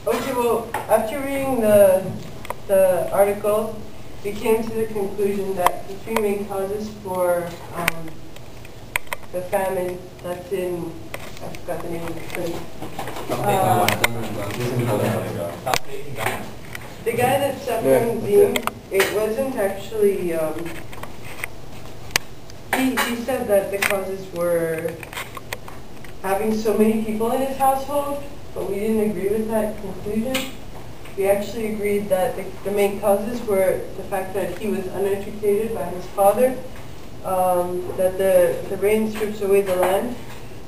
Okay, well, after reading the article, we came to the conclusion that the three main causes for the famine that's in, I forgot the name of the place. The guy that's suffering Zine, it wasn't actually, he said that the causes were having so many people in his household, but we didn't agree with that conclusion. We actually agreed that the main causes were the fact that he was uneducated by his father, that the rain strips away the land,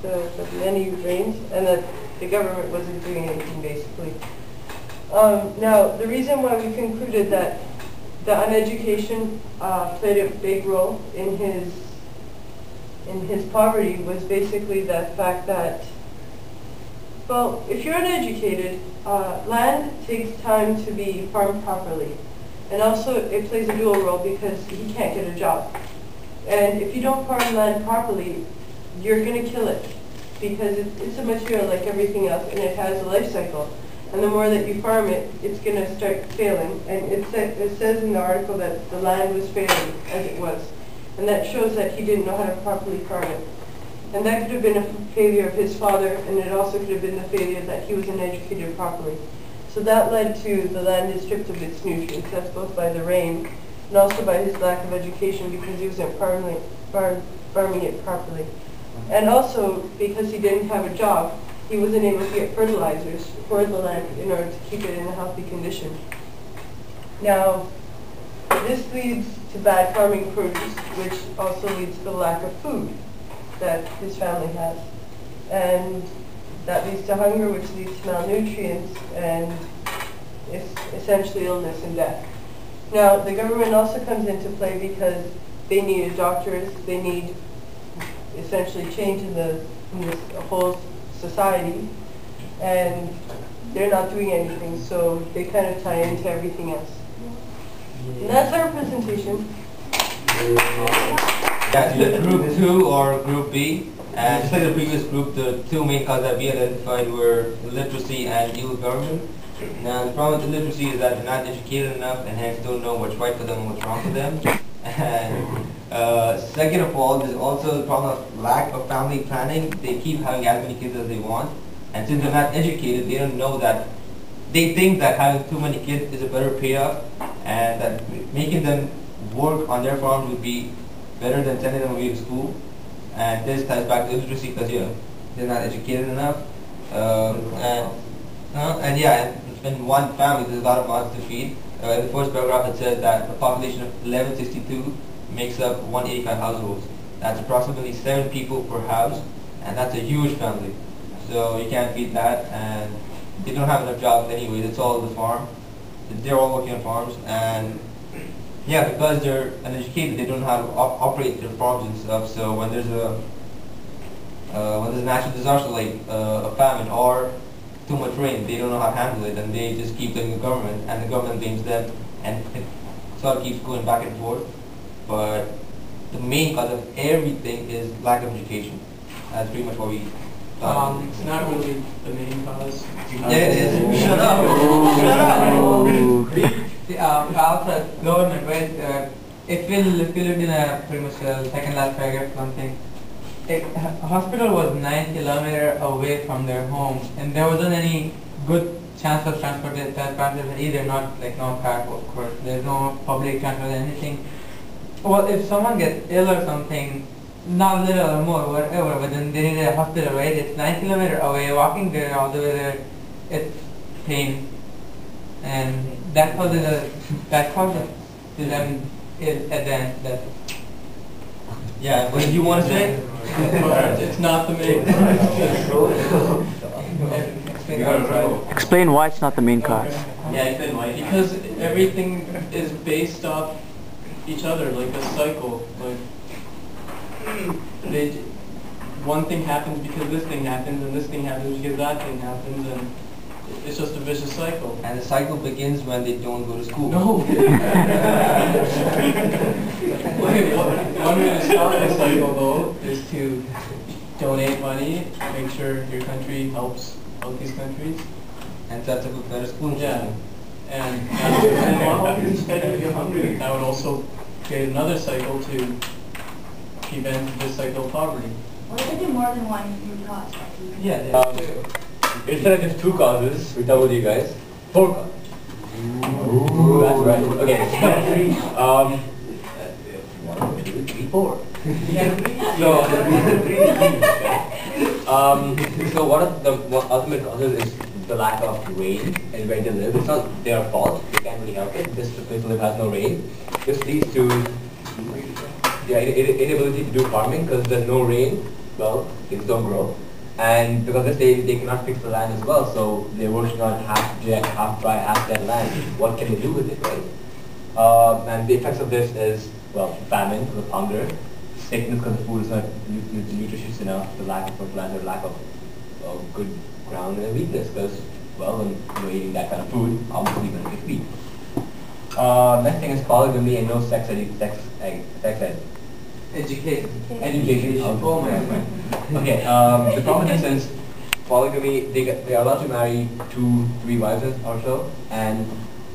the many rains, and that the government wasn't doing anything basically. Now, the reason why we concluded that the uneducation played a big role in his poverty was basically the fact that, well, if you're uneducated, land takes time to be farmed properly. And also it plays a dual role because he can't get a job. And if you don't farm land properly, you're going to kill it because it's a material like everything else and it has a life cycle. And the more that you farm it, it's going to start failing. And it says in the article that the land was failing as it was. And that shows that he didn't know how to properly farm it. And that could have been a failure of his father, and it also could have been the failure that he wasn't educated properly. So that led to the land is stripped of its nutrients. That's both by the rain and also by his lack of education because he wasn't farming it properly. And also because he didn't have a job, he wasn't able to get fertilizers for the land in order to keep it in a healthy condition. Now, this leads to bad farming produce, which also leads to the lack of food that his family has. And that leads to hunger, which leads to malnutrients, and essentially illness and death. Now, the government also comes into play because they need doctors, they need essentially change in this whole society, and they're not doing anything, so they kind of tie into everything else. And that's our presentation. Yeah, the group 2 or group B, and just like the previous group, the two main causes that we identified were illiteracy and ill government. Now the problem with illiteracy is that they're not educated enough and hence don't know what's right for them and what's wrong for them. And second of all, there's also the problem of lack of family planning. They keep having as many kids as they want, and since they're not educated, they don't know that, they think that having too many kids is a better payoff, and that making them work on their farm would be better than sending them away to school. And this ties back to illiteracy because they're not educated enough. And in one family there's a lot of mouths to feed. In the first paragraph it says that a population of 1162 makes up 185 households. That's approximately 7 people per house, and that's a huge family. So you can't feed that, and they don't have enough jobs anyways. It's all the farm. They're all working on farms, and yeah, because they're uneducated, they don't know how to operate their farms and stuff. So when there's a natural disaster like a famine or too much rain, they don't know how to handle it, and they just keep blaming the government, and the government blames them, and it sort of keeps going back and forth. But the main cause of everything is lack of education. That's pretty much what we thought. It's not really the main cause. Yeah, it is. Shut up! Shut up! Also, government, right? If you looked in a pretty much second last paragraph, something. A hospital was 9 kilometers away from their home, and there wasn't any good chance of transportation either. Not like no car, of course. There's no public transport or anything. Well, if someone gets ill or something, not little or more, whatever, but then they need a hospital, right? It's 9 kilometers away. Walking there all the way there, it's pain, and that causes to them is at the end that. Yeah, what did you want to say? It's not the main cause. Explain why it's not the main cause. Yeah, explain why. Because everything is based off each other, like a cycle. Like one thing happens because this thing happens, and this thing happens because that thing happens, and it's just a vicious cycle. And the cycle begins when they don't go to school. No. One way to stop the cycle, though, is to donate money, make sure your country helps out these countries. and sets up a better schooling Yeah, system. and if you're hungry, that would also create another cycle to prevent this cycle of poverty. Well, there could be more than one root cause. Yeah. Instead of just 2 causes, we told you guys 4 causes. Ooh, that's right. Okay. 1, 2, 3, 4. So one of the ultimate causes is the lack of rain and where they live. It's not their fault. They can't really help it. This place live has no rain. This leads to inability to do farming because there's no rain. Well, things don't grow. And because of this, they cannot fix the land as well. So they're working on half dry, half dead land. What can they do with it, right? And the effects of this is, well, famine because of hunger, sickness because the food is not nutritious enough, the lack of fertilizer, lack of good ground, and weakness because, well, when you're eating that kind of food, obviously you're going to get weak. Next thing is polygamy and no sex ed. Education. Education. Oh my God. Okay. The problem with this is polygamy. They are allowed to marry 2, 3 wives or so, and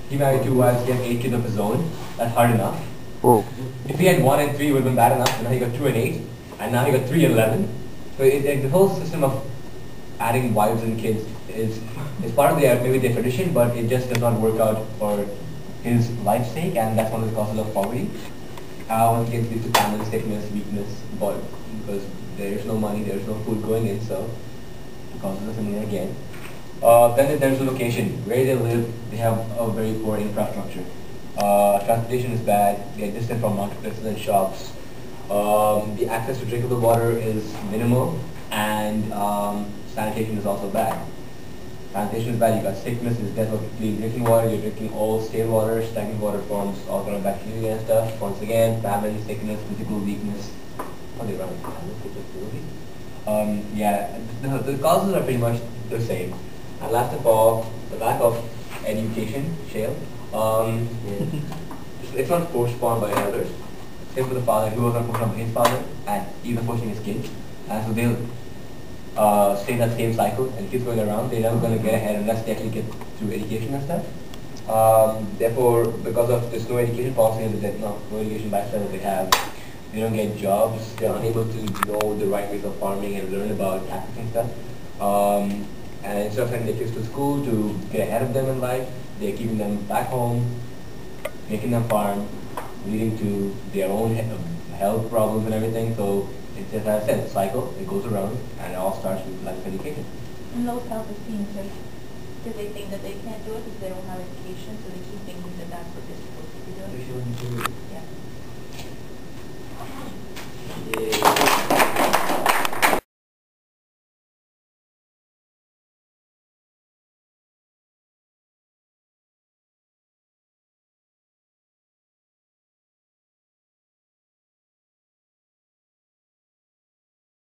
he married 2 wives. He had 8 kids of his own. That's hard enough. Whoa. If he had 1 and 3, it would have been bad enough. And now he got 2 and 8, and now he got 3 and 11. So the whole system of adding wives and kids is part of maybe their tradition, but it just does not work out for his life's sake, and that's one of the causes of poverty. Once again, leads to famine, sickness, weakness, because there is no money, there is no food going in, so the causes are similar again. Then there's the location. Where they live, they have a very poor infrastructure. Transportation is bad, they are distant from marketplaces and shops. The access to drinkable water is minimal, and sanitation is also bad. Sanitation is bad, you got sickness, instead of clean drinking water, you're drinking old, stale water, stagnant water forms all kind of bacteria and stuff. Once again, famine, sickness, physical weakness. How they run the causes are pretty much the same. And last of all, the lack of education, Shale. It's not forced upon by elders. Same with the father, who was not forced upon his father, and even forcing his kids. And so they'll stay in that same cycle and keep going around. They're never going to get ahead unless they actually get through education and stuff. Therefore, because of this no education policy and the no education lifestyle that they have, they don't get jobs. They're unable to know the right ways of farming and learn about tactics and stuff. And instead of sending their kids to school to get ahead of them in life, they're keeping them back home, making them farm, leading to their own health problems and everything. So it's just, as I said, a cycle. It goes around, and it all starts with life education. And low self-esteem too, because they think that they can't do it because they don't have education, so they keep thinking that that's what they're supposed to be doing.